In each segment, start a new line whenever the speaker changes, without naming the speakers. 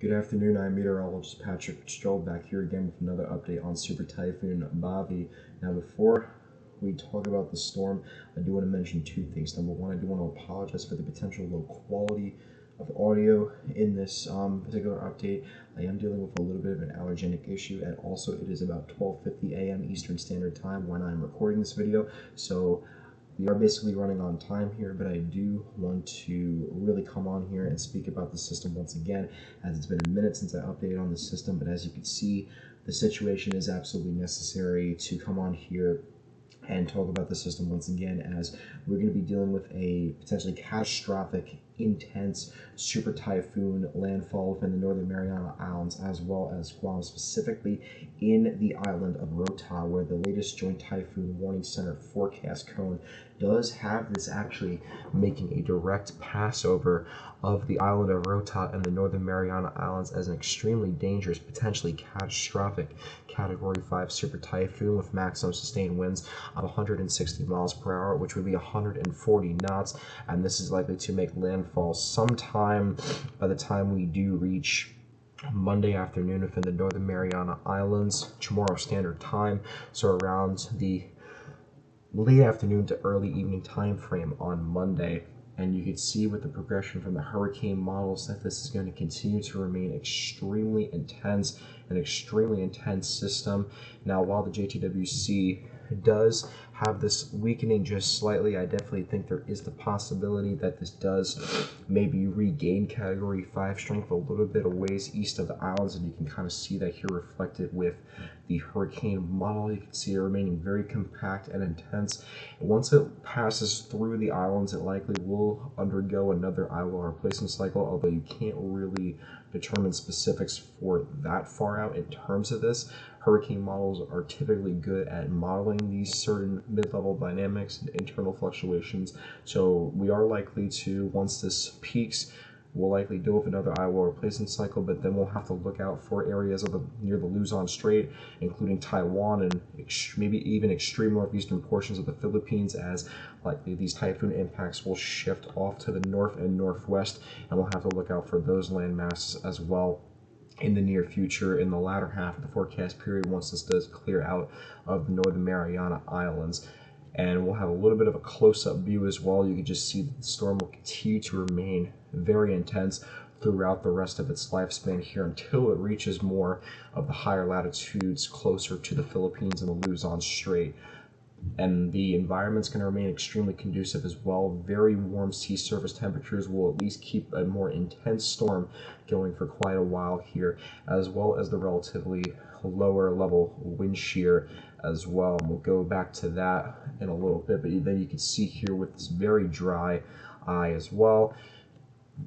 Good afternoon, I'm meteorologist Patrick Stroll back here again with another update on Super Typhoon Bavi. Now before we talk about the storm, I do want to mention two things. Number one, I do want to apologize for the potential low quality of audio in this particular update. I am dealing with a little bit of an allergenic issue, and also it is about 12:50 a.m. Eastern Standard Time when I'm recording this video, so we are basically running on time here, but I do want to really come on here and speak about the system once again, as it's been a minute since I updated on the system. But as you can see, the situation is absolutely necessary to come on here and talk about the system once again, as we're going to be dealing with a potentially catastrophic, intense super typhoon landfall within the northern Mariana Islands, as well as Guam, specifically in the island of Rota, where the latest Joint Typhoon Warning Center forecast cone does have this actually making a direct passover of the island of Rota and the northern Mariana Islands as an extremely dangerous, potentially catastrophic Category 5 super typhoon with maximum sustained winds of 160 miles per hour, which would be 140 knots, and this is likely to make landfall sometime by the time we do reach Monday afternoon within the northern Mariana Islands, tomorrow standard time, so around the late afternoon to early evening time frame on Monday. And you can see with the progression from the hurricane models that this is going to continue to remain extremely intense, an extremely intense system. Now, while the JTWC does have this weakening just slightly, I definitely think there is the possibility that this does maybe regain Category 5 strength a little bit of ways east of the islands, and you can kind of see that here reflected with the hurricane model. You can see it remaining very compact and intense. Once it passes through the islands, it likely will undergo another eyewall replacement cycle, although you can't really determine specifics for that far out in terms of this. Hurricane models are typically good at modeling these certain mid-level dynamics and internal fluctuations, so we are likely to, once this peaks, we'll likely deal with another eyewall replacement cycle, but then we'll have to look out for areas of near the Luzon Strait, including Taiwan and maybe even extreme northeastern portions of the Philippines, as likely these typhoon impacts will shift off to the north and northwest, and we'll have to look out for those land masses as well in the near future, in the latter half of the forecast period, once this does clear out of the northern Mariana Islands. And we'll have a little bit of a close-up view as well. You can just see that the storm will continue to remain very intense throughout the rest of its lifespan here until it reaches more of the higher latitudes closer to the Philippines and the Luzon Strait. And the environment's going to remain extremely conducive as well. Very warm sea surface temperatures will at least keep a more intense storm going for quite a while here, as well as the relatively lower level wind shear as well. And we'll go back to that in a little bit, but then you can see here with this very dry eye as well.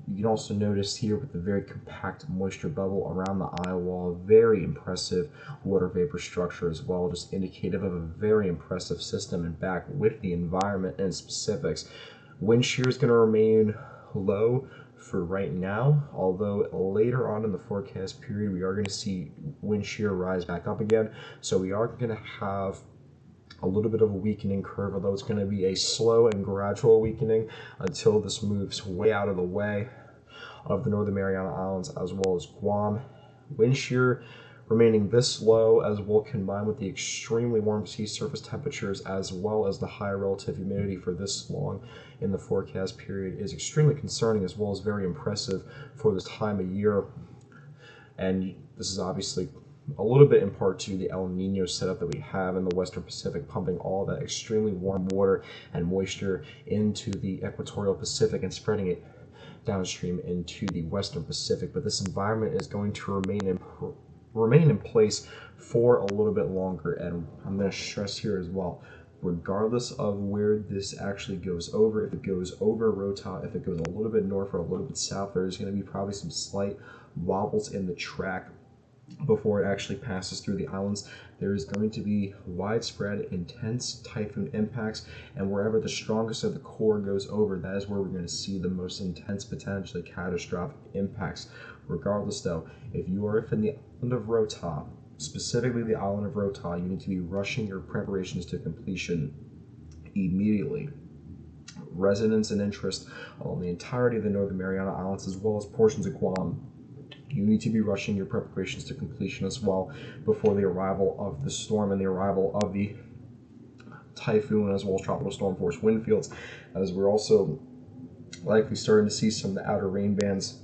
You can also notice here with the very compact moisture bubble around the eye wall, very impressive water vapor structure as well, just indicative of a very impressive system. And back with the environment and specifics, wind shear is going to remain low for right now, although later on in the forecast period we are going to see wind shear rise back up again, so we are going to have a little bit of a weakening curve, although it's going to be a slow and gradual weakening until this moves way out of the way of the northern Mariana Islands as well as Guam. Wind shear remaining this low, as well, combined with the extremely warm sea surface temperatures as well as the high relative humidity for this long in the forecast period, is extremely concerning as well as very impressive for this time of year. And this is obviously a little bit in part to the El Nino setup that we have in the Western Pacific, pumping all that extremely warm water and moisture into the equatorial Pacific and spreading it downstream into the Western Pacific. But this environment is going to remain in place for a little bit longer, and I'm going to stress here as well, regardless of where this actually goes over, if it goes over Rota, if it goes a little bit north or a little bit south, there's going to be probably some slight wobbles in the track before it actually passes through the islands. There is going to be widespread intense typhoon impacts, and wherever the strongest of the core goes over, that is where we're going to see the most intense, potentially catastrophic impacts. Regardless though, if you are in the island of Rota, specifically the island of Rota, you need to be rushing your preparations to completion immediately. Residents and interest on the entirety of the northern Mariana Islands, as well as portions of Guam, you need to be rushing your preparations to completion as well before the arrival of the storm and the arrival of the typhoon, as well as tropical storm force wind fields, as we're also likely starting to see some of the outer rain bands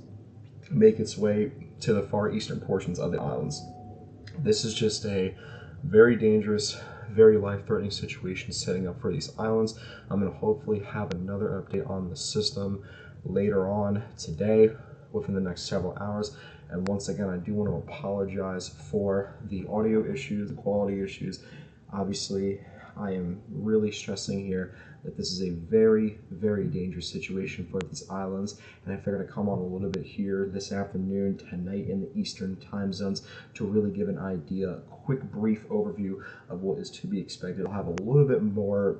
make its way to the far eastern portions of the islands. This is just a very dangerous, very life-threatening situation setting up for these islands. I'm going to hopefully have another update on the system later on today, within the next several hours. And once again, I do want to apologize for the audio issues, the quality issues. Obviously, I am really stressing here that this is a very, very dangerous situation for these islands, and I figured I'd come on a little bit here this afternoon, tonight in the Eastern time zones, to really give an idea, a quick brief overview of what is to be expected. I'll have a little bit more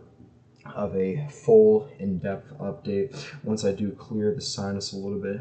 of a full, in-depth update once I do clear the sinus a little bit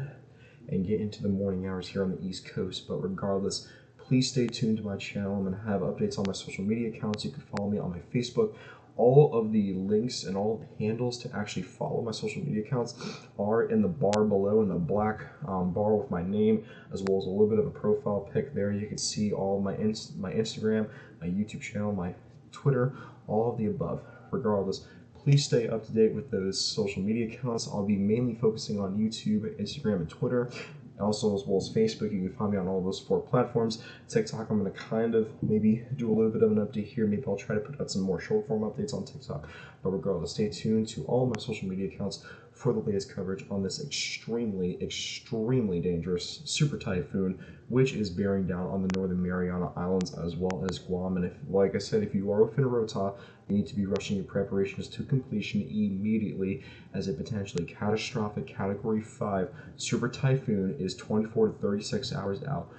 and get into the morning hours here on the East Coast. But regardless, please stay tuned to my channel. I'm going to have updates on my social media accounts. You can follow me on my Facebook. All of the links and all of the handles to actually follow my social media accounts are in the bar below, in the black bar with my name, as well as a little bit of a profile pic there. You can see all of my Instagram, my YouTube channel, my Twitter, all of the above. Regardless, please stay up to date with those social media accounts. I'll be mainly focusing on YouTube, Instagram, and Twitter. Also, as well as Facebook. You can find me on all those 4 platforms. TikTok, I'm going to kind of maybe do a little bit of an update here. Maybe I'll try to put out some more short form updates on TikTok. But regardless, stay tuned to all my social media accounts for the latest coverage on this extremely, extremely dangerous super typhoon, which is bearing down on the northern Mariana Islands as well as Guam. And if, like I said, if you are within Rota, you need to be rushing your preparations to completion immediately, as a potentially catastrophic Category 5 super typhoon is 24 to 36 hours out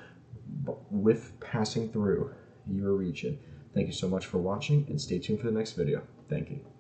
with passing through your region. Thank you so much for watching, and stay tuned for the next video. Thank you.